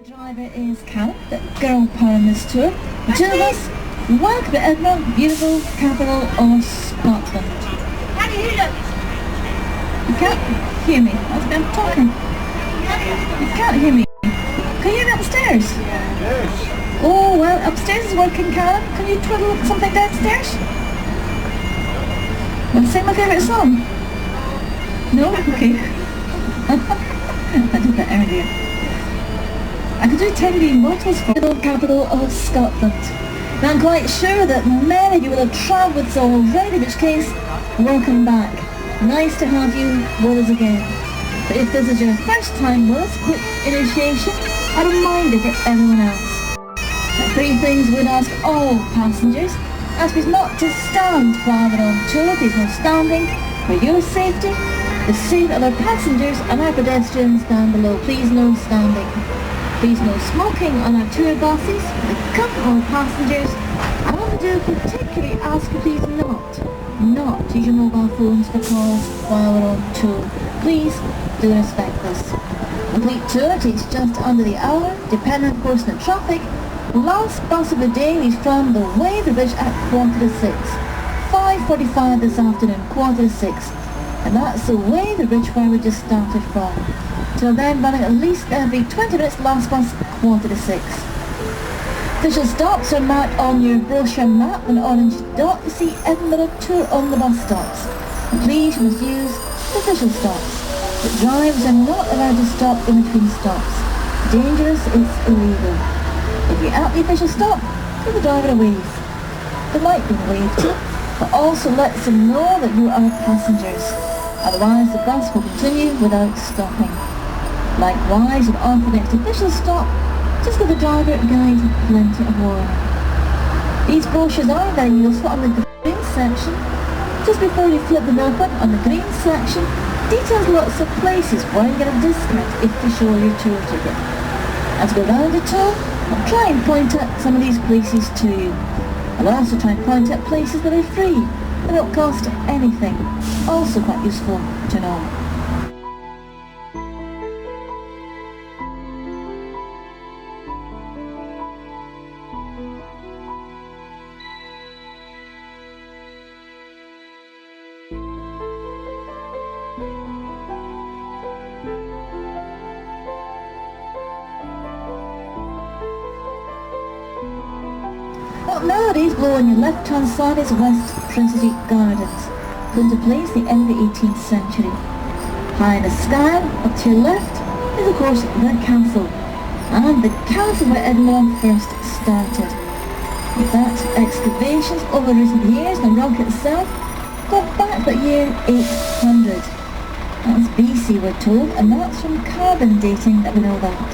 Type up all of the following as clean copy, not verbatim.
The driver is Callum, the girl part on this tour. The two of us, welcome to Edinburgh, beautiful capital of Scotland. You can't hear me. I'm talking. You can't hear me. Can you hear me upstairs? Yes. Oh, well, upstairs is working, Callum. Can you twiddle something downstairs? Want to sing my favourite song? No? Okay. I did that earlier. I could do 10 green bottles for the capital of Scotland. Now I'm quite sure that many of you will have travelled with us already, in which case, welcome back. Nice to have you with us again. But if this is your first time with us, quick initiation, a reminder for everyone else. Now, 3 things we'd ask all passengers. Ask please not to stand while we're on tour. Please no standing for your safety, the safety of our passengers and our pedestrians down below. Please no standing. Please no smoking on our tour buses. For the comfort of our passengers, I want to do particularly ask you please not use your mobile phones for calls while we're on tour. Please do respect this. Complete tour takes just under the hour, depending of course on the traffic. Last bus of the day leaves from the Waverley Bridge at 6:45. 5:45 this afternoon, 6:45. And that's the Waverley Bridge where we just started from. Till then, running at least every 20 minutes, last bus 6:45. Official stops are marked on your brochure map, an orange dot. You see Edinburgh Tour on the bus stops. And please you must use the official stops. But drivers are not allowed to stop in between stops. Dangerous, it's illegal. If you're at the official stop, give the driver a wave. There might be a wave to, but also lets them know that you are passengers. Otherwise the bus will continue without stopping. Likewise, at often next official stop, just give the driver a guide plenty of warning. These brochures are very useful on the green section. Just before you flip them open, on the green section, details lots of places where you get a discount if you show your tour ticket. As we go round the tour, I'll try and point out some of these places to you. I'll also try and point out places that are free, that don't cost anything. Also quite useful to know. What melodies blow on your left-hand side is West Trinity Gardens, put into place at the end of the 18th century. High in the sky, up to your left, is of course the castle, and the castle where Edinburgh first started. In fact, excavations over recent years and the rock itself go back to the year 800. That's BC we're told, and that's from carbon dating that we know that.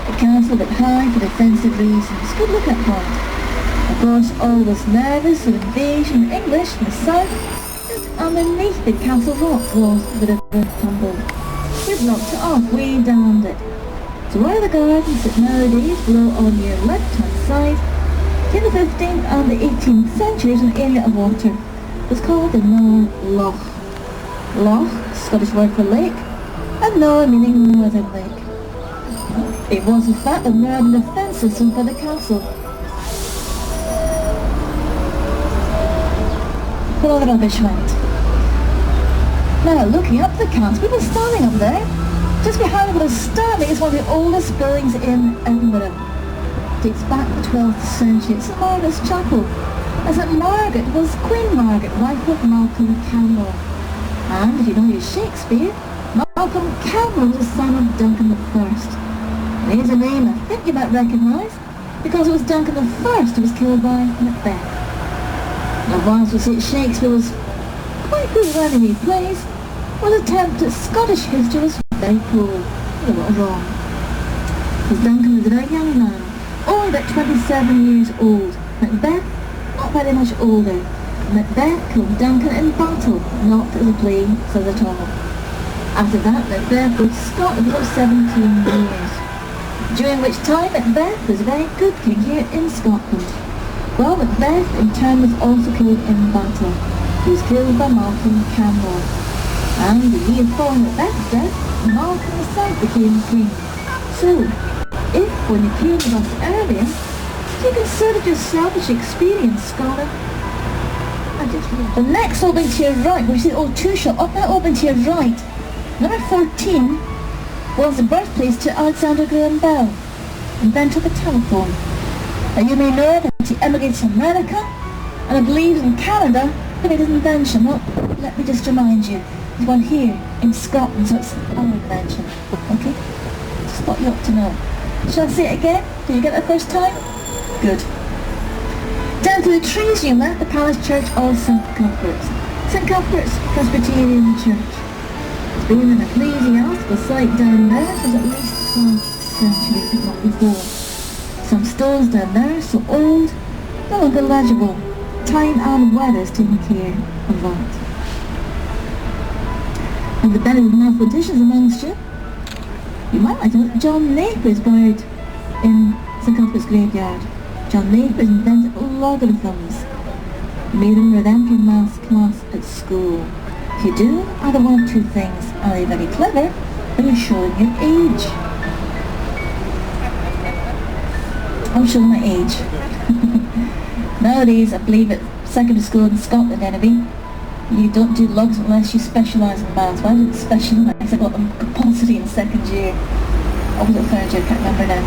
The castle looked high for defensive reasons. Good look at point. Of course, always nervous of invasion of English from the south, just underneath the castle rock was the river tumbled. We've knocked it off, way down it. So where the gardens that nowadays blow on your left-hand side, in the 15th and the 18th centuries, an area of water was called the Nor Loch. Loch, Scottish word for lake, and Nor meaning northern lake. It was in fact the northern defence system for the castle. Where all the rubbish went. Now, looking up the castle, people standing up there. Just behind where they're standing is one of the oldest buildings in Edinburgh. It dates back to the 12th century. It's St Margaret's Chapel. As St Margaret was Queen Margaret, wife of Malcolm Campbell. And if you know your Shakespeare, Malcolm Campbell was the son of Duncan I. And here's a name I think you might recognise, because it was Duncan I who was killed by Macbeth. Now whilst we say Shakespeare was quite good at writing his plays, his attempt at Scottish history was very poor. A lot wrong. Because Duncan was a very young man, only about 27 years old. Macbeth, not very much older. Macbeth killed Duncan in battle, not as a play says at all. After that, Macbeth ruled Scotland for 17 years, during which time Macbeth was a very good king here in Scotland. Well, Macbeth in turn was also killed in battle. He was killed by Malcolm Campbell. And the year following Macbeth's death, Malcolm II became king. So, if, when you came with us earlier, you considered yourself as an experienced scholar. The next opening to your right, which is the old two shop, up that opening to your right, number 14, was the birthplace to Alexander Graham Bell, inventor of the telephone. Now you may know that he emigrated to America, and I believe in Canada, he made his invention. Well, let me just remind you, there's one here in Scotland, so it's our invention. Okay? Just what you ought to know. Shall I say it again? Did you get that first time? Good. Down to the trees you left, the parish church of St. Cuthbert's. St. Cuthbert's Presbyterian Church. It's been an ecclesiastical site down there since at least the 12th century, if not before. Some stones down there so old, no longer legible. Time and weather's taking care of that. And the benefit of mathematicians amongst you, you might like to know that John Napier is buried in St. Cuthbert's graveyard. John Napier invented logarithms. He made them with entry maths class at school. If you do either one of two things, either you're very clever or you're showing your age. I'm showing my age. Nowadays, I believe at secondary school in Scotland anyway, you don't do logs unless you specialise in maths. Well, I didn't specialise, I got them compulsory in second year. Or was it third year? I can't remember now.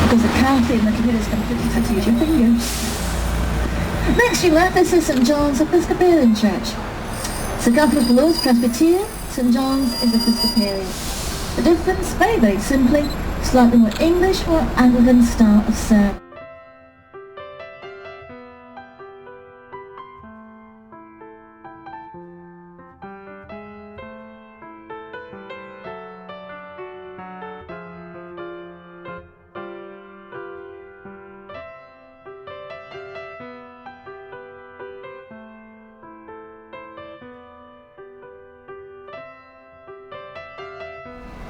Because the cafe in the computer's going to use your fingers. Next you left, this is St. John's Episcopalian Church. St. Cuthbert's below is Presbyterian, St. John's is Episcopalian. The difference, very, very simply, slightly more English or Anglican style of sermon.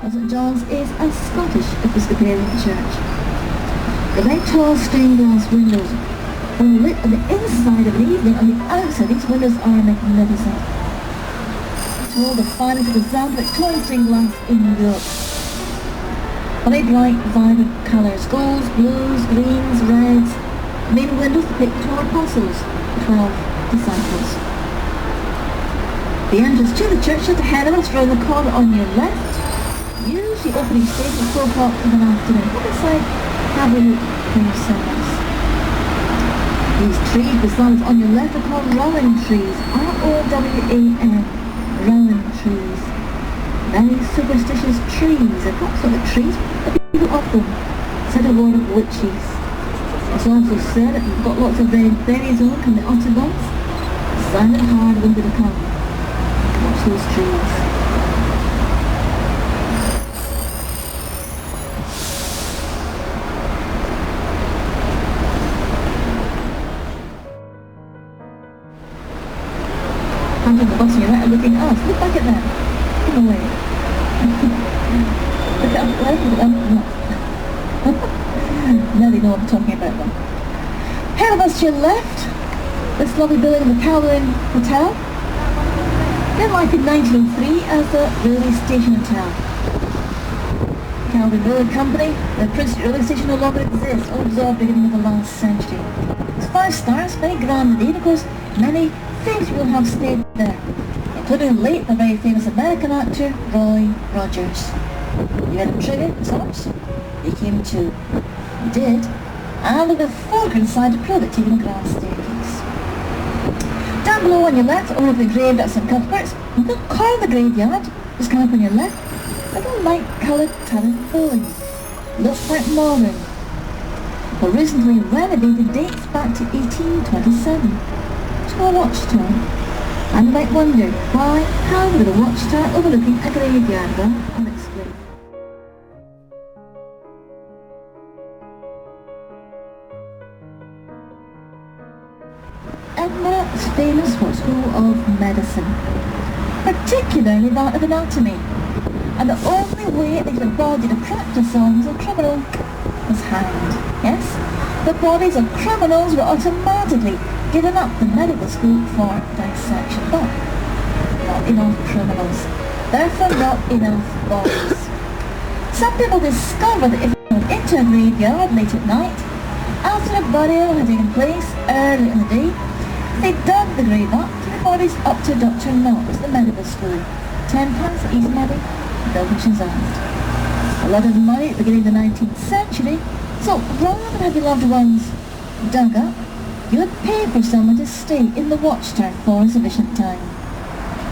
St. John's is a Scottish Episcopalian church. The very tall stained glass windows, when lit on the inside of an evening, on the outside these windows are magnificent. Told the finest example of Victorian stained glass in Europe. Very bright, vibrant colours, golds, blues, greens, reds. Main windows depict 12 apostles, 12 disciples. The entrance to the church is ahead of us, round the corner on your left. Usually opening stage at 4 o'clock in the afternoon. Look inside, have a look for yourselves. These trees, besides on your left, are called rowan trees. R-O-W-A-N. Rowan trees. Very superstitious trees. They're not sort of trees, but people of them. Said a word of witches. It's also said that you've got lots of red berries on come the autumn months. Silent hard winter to come. Watch those trees. On the bus and you're right looking at us. Look back at them. Come away. Look at them. Look at them. Now they know what I'm talking about them. Ahead of us to your left, this lovely building, the Calvin Hotel. Then like in 1903 as the Railway Station Hotel. Calvin Railway Company, the Princeton Railway Station no longer exists, all absorbed beginning of the last century. It's 5 stars, very grand indeed, of course, many famous people have stayed there, including late the very famous American actor Roy Rogers. You had a trivia, of sorts? He came too. He did, and look at the foreground side to prove it, taking a glass staircase. Down below on your left, over the grave at St. Cuthbert's, in the corner of the graveyard, just come up on your left, little light-coloured turret building. Looks quite modern, but recently renovated, dates back to 1827. A watchtower, and you might wonder why, how would a watchtower overlooking a graveyard? Well, I'll explain. Edinburgh is famous for its School of Medicine, particularly that of anatomy, and the only way they could body to practice on was a criminal was hanged. Yes, the bodies of criminals were automatically given up the medical school for dissection, but not enough criminals. therefore not enough bodies. Some people discover that if they went into a graveyard late at night, after a burial had taken place early in the day, they dug the grave up, took the bodies up to Dr. Knox, the medical school. £10 easy money, no questions asked. A lot of money at the beginning of the 19th century, so rather than have your loved ones dug up, you would pay for someone to stay in the watchtower for a sufficient time.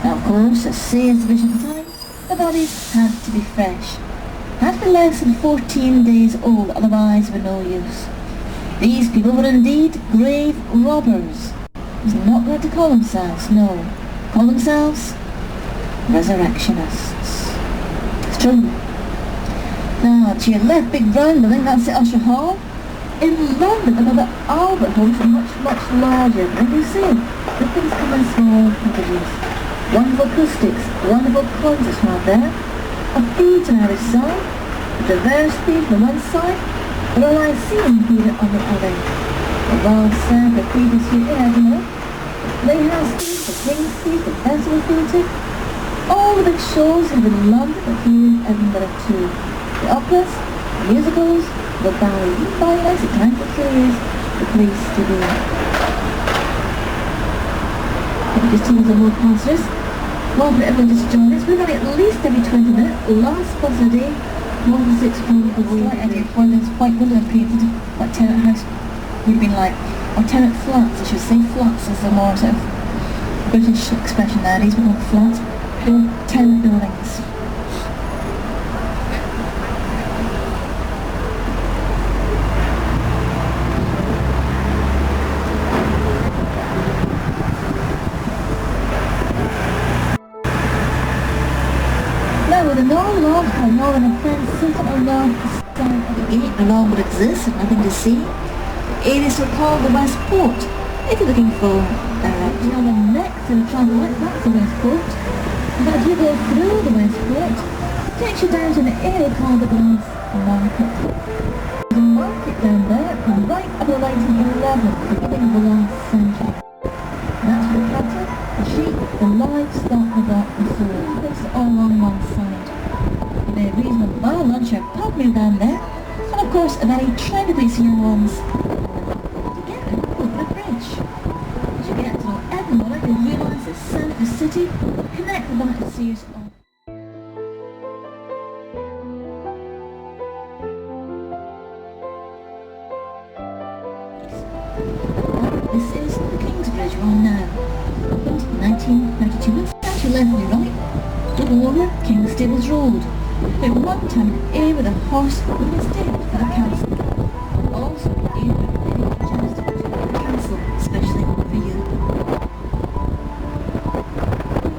Now of course, to say a sufficient time, the bodies had to be fresh. Had to be less than 14 days old, otherwise were no use. These people were indeed grave robbers. They're not going to call themselves, no. Call themselves resurrectionists. It's true. Now, to your left, big round building, that's the Usher Hall. In London, another Albert Hall is much, much larger. And you see, the things come in small packages. Wonderful acoustics, wonderful concerts out there. A theatre on each side, a diverse theatre on one side, but a Lyceum theatre on the other. The Royal Circle Theatre here in Edinburgh, Playhouse Theatre, the King's Theatre, the Festival Theatre. All the big shows have been in London, but here in Edinburgh too. The operas, the musicals, the ballet. You find nice at times, but here is the place to be. Just told the more passengers. Well, for everyone just joined us, we're running at least every 20 minutes. Last bus of the day, more than 6 pounds a week. Slight idea for this white window painted, like tenant house would have been like, or tenant flats, I should say. Flats is a more sort of British expression nowadays. We call flats, tenant buildings. The northern and friends sitting along the side of the gate, no longer exists, nothing to see. It is called the West Port, if you're looking for direction. On the next to the transit, that's the West Port. But you go through the West Port, takes you down to an area called the Glass Market. There's a market down there from right up to 1911, the beginning of the last century. That's the cattle, the sheep, the livestock, the soil. It's all along one side. A reasonable bar, lunch or pub meal down there, and of course a very trendy place here ones to get over a bridge. As you get to Edinburgh, you realise the centre of the city, connected by a series of this is the King's Bridge we're on now. Opened in 1932, and statue left and right, the water, King's Stables Road. At one time, an area with a horse would have stayed for the council. Also, an area with many just for the council, especially for you.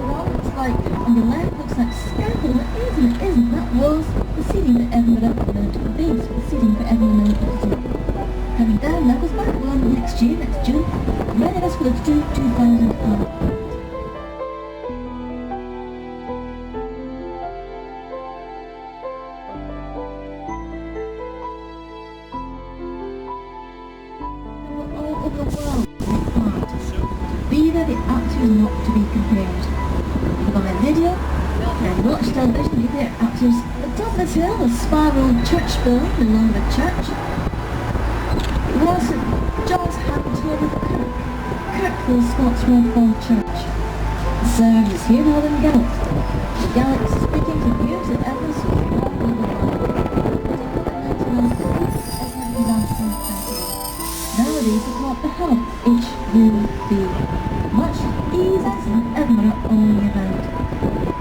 Well, it's like, on the left looks like Scaffold, but it isn't, it isn't. That was the seating for Edinburgh Military Base, the seating for Edinburgh Military Base. Coming down, that goes back one next year, next June, readiness for the 2008. The world apart. Be there, the actors not to be compared. Look on their video, and watch television, you hear actors at the top of this hill, the spiral church building, the London Church. It was St John's Hampton Kirkwall Scots Reformed Church. The service is here held in Gallic. The Gallic speaking to viewers at Edinburgh nowadays they call it the Hub, H-U-B. Much easier than Edinburgh all year round.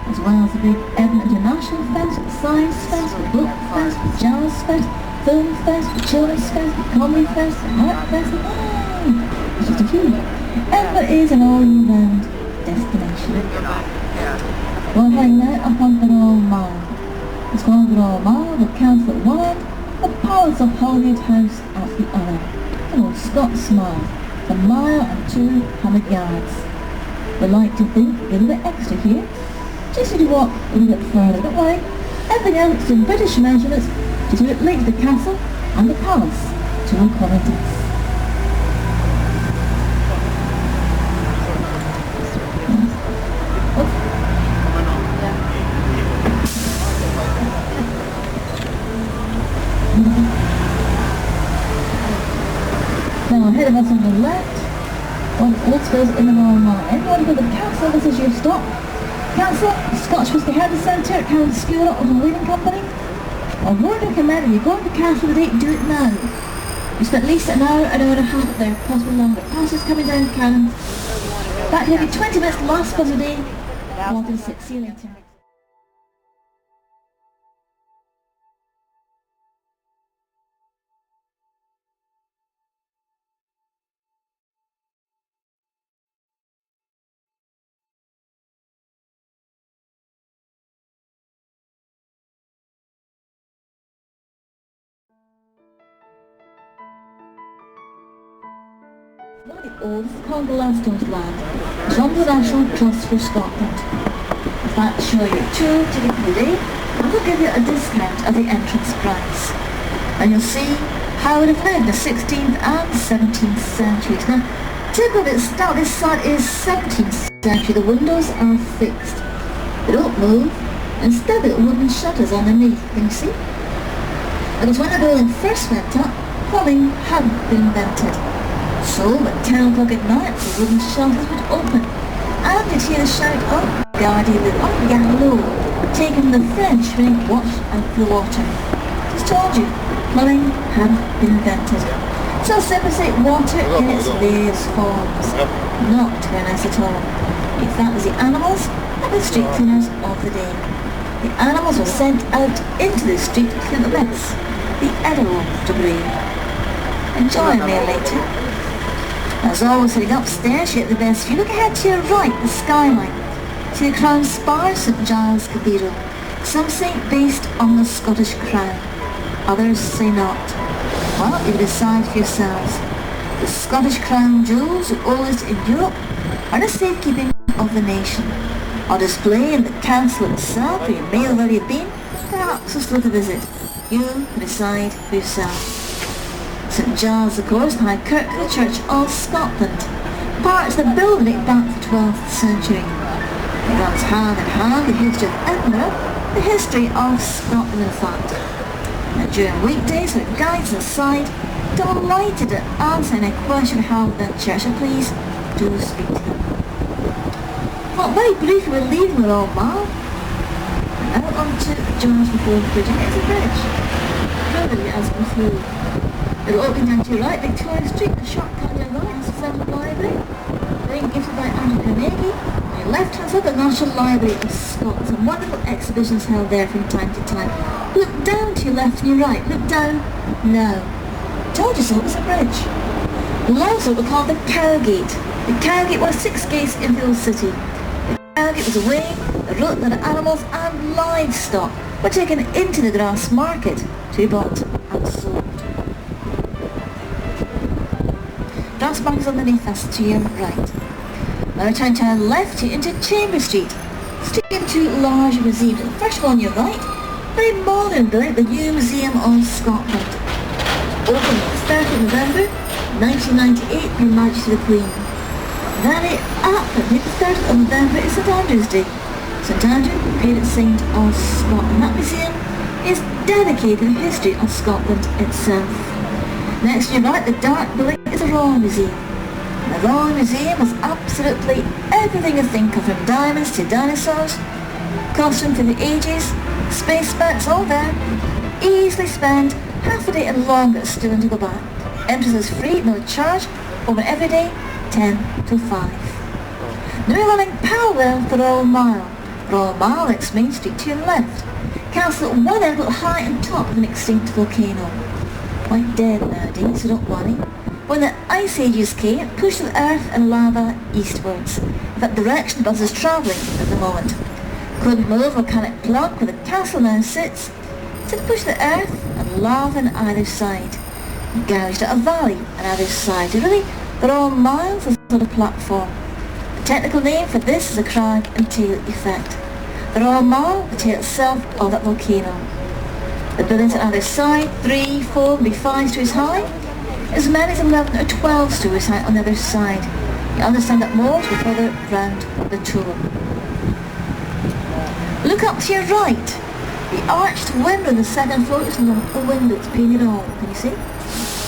As well as the big Edinburgh International Fest, Science Fest, Book Fest, Jazz Fest, Film Fest, Children's Fest, Comedy Fest, Art Fest, it's just a few. Edinburgh is an all year round destination. We're heading now up on the Royal Mile. It's called the Royal Mile, the Council at one end, the Palace of Holyrood House at the other. Oh, Scots Mile, a mile and 200 yards. We like to think a little bit extra here, just to walk a little bit further. Don't worry, everything else is in British measurements to do it link the castle and the palace to accommodate. goes in the Royal Mile. Anyone go to the castle, this is your stop. Castle, Scotch Whisky Heritage Centre, Carol School of the Leading Company. I would recommend you go to the castle today, do it now. You spent at least an hour and a half there, possibly longer. Passers coming down Cannon. Back maybe 20 minutes, last bus of the day. Walking 6, see you later. One of the oldest called the Gladstone's Land. It's on the National Trust for Scotland. In fact, show you 2 tickets today, and we'll give you a discount of the entrance price. And you'll see how it lived in the 16th and 17th centuries. Now, typical of its style, this side is 17th century. The windows are fixed. They don't move. Instead, they've got wooden shutters underneath. Can you see? Because when the building first went up, plumbing hadn't been invented. So at 10 o'clock at night, the wooden shutters would open, and you'd hear the shout of Gardie the Gallo, taking the French meaning watch out for the water. Just told you, plumbing hadn't been invented. So simply water in its various forms. Not very nice at all. In fact, there's the animals and the street cleaners of the day. The animals were sent out into the street to clean the mess, the edible debris. Enjoy a meal later. As always, heading upstairs, you get the best view. Look ahead to your right, the skyline. See the crown spire, St Giles Cathedral. Some say based on the Scottish crown. Others say not. Well, you decide for yourselves. The Scottish crown jewels, the oldest in Europe, are the safekeeping of the nation. On display in the castle itself, where you may already have been, perhaps just worth a visit. You can decide for yourself. St Giles, of course, High Kirk, the Church of Scotland. Parts of the building date back to the 12th century. It runs hand in hand the history of Edinburgh, the history of Scotland in fact. And during weekdays, with guides aside, delighted to answer any question you have with the church, so please do speak to them. Well, very briefly, we're leaving the Royal Mile and out onto Jones before the bridge. It's a bridge. Probably as before. It'll open down to your right, Victoria Street, a shortcut on your right, is the Central Library. Then gifted by Andrew Carnegie. On your left hand side, the National Library of Scotland. Some wonderful exhibitions held there from time to time. Look down to your left and your right. Look down. No. Told you so, it's a bridge. We'll also be called the Cowgate. The Cowgate was 6 gates into the city. The Cowgate was a way the route that animals and livestock were taken into the grass market to be bought and sold. Grass market is underneath us to your right. Now turn to our left here into Chambers Street. Straight into large museums. First one on your right, very modern building, the New Museum of Scotland. Opened on 3rd of November 1998, Her Majesty the Queen. Then up on the 3rd of November is St Andrew's Day. St Andrew, the patron saint of Scotland. That museum is dedicated to the history of Scotland itself. Next to your right, the dark building is the Royal Museum. The Royal Museum has absolutely everything you think of, from diamonds to dinosaurs, costume for the ages, space bats, all there. Easily spend half a day and longer still to go back. Entrance is free, no charge, open every day, 10 to 5. Now we're running parallel to the Royal Mile. Royal Mile next Main Street to your left. Castle at one end, but high on top of an extinct volcano. Quite dead nowadays, so don't worry. When the Ice Ages came, it pushed the earth and lava eastwards. In that direction the bus is travelling at the moment. Couldn't move a volcanic plug where the castle now sits, so it pushed the earth and lava on either side. It gouged out a valley on either side. So really, they're all miles of sort of platform. The technical name for this is a crag and tail effect. The Royal Mile, the tail itself of that volcano. The buildings on either side, 3, 4, maybe 5 stories high. As many as 11 or 12 stories high on the other side. You understand that more to be further round the tour. Look up to your right. The arched window on the second floor is not a window, it's painted on. Can you see?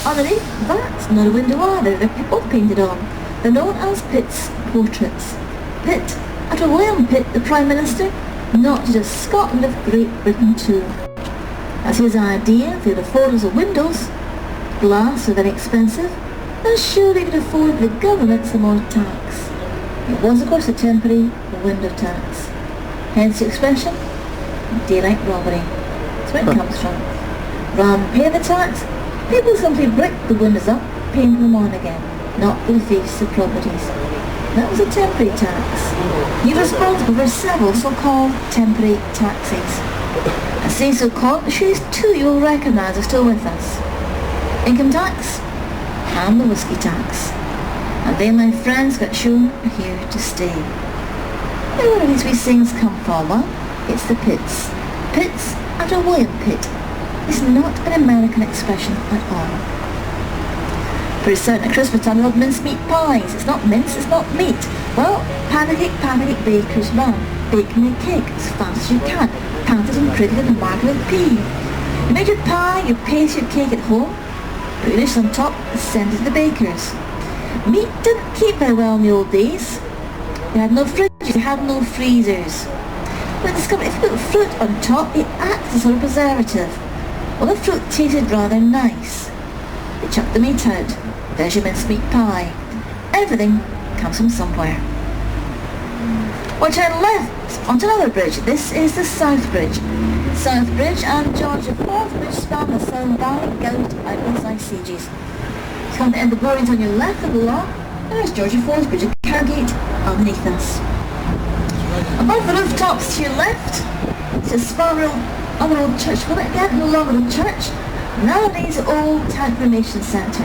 Underneath, that's not a window either, they're both painted on. They're known as Pitt's portraits. Pitt, after William Pitt, the Prime Minister, not just Scotland of Great Britain too. As his idea, if he could afford lots of windows, glass were very expensive, then surely he could afford the government some more tax. It was of course a temporary window tax. Hence the expression, daylight robbery. That's where it comes from. Rather than pay the tax, people simply bricked the windows up, painted them on again, not for the face of properties. That was a temporary tax. He was responsible for several so-called temporary taxes. I say so-called, the shoes too you will recognise are still with us. Income tax and the whisky tax. And they, my friends, got shown are here to stay. Where do these wee things come from? Well, it's the Pitts. Pitts after William Pitt. It's not an American expression at all. For a certain Christmas time, I love mincemeat pies. It's not mince, it's not meat. Well, pancake baker's man. Bake me a cake as fast as you can. Pound it and crinkle it and mark it with pea. You make your pie, you paste your cake at home, put your dish on top and send it to the bakers. Meat didn't keep very well in the old days. You had no fridges, you had no freezers. But discovered if you put fruit on top, it acts as a sort of preservative. Well, the fruit tasted rather nice. They chucked the meat out. There's your mincemeat pie. Everything comes from somewhere. We'll turn left onto another bridge. This is the South Bridge. South Bridge and George IV Bridge span the Southern Valley, gout out with ice ages. You come to Edinburgh on your left of the law, and there's George IV's Bridge of Cargate underneath us. Above the rooftops to your left, it's a small other old church. Well, again, no longer a church. Nowadays, the old tank cremation centre.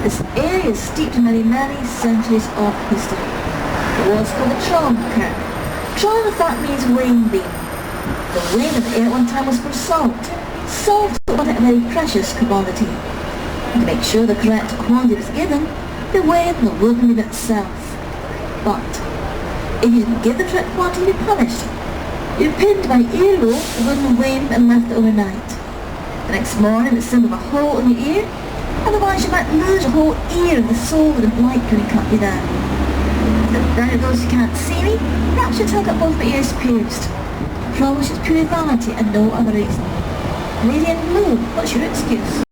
This area is steeped in many centuries of history. It was called the Tron Kirk. Tron, in fact, means weighing beam. The weight of the air at one time was for salt. Salt was a very precious commodity. And to make sure the correct quantity was given, they weighed the wooden beam itself. But if you didn't give the correct quantity, you'd be punished. You'd be pinned by ear rope the wooden weigh and left overnight. The next morning, it's sent with a hole in your ear, otherwise you might lose a whole ear if the soul wouldn't like you and cut you down. Then of those who can't see me, perhaps you'll take up both my ears pierced. I promise it's pure vanity and no other reason. Lady in blue, what's your excuse?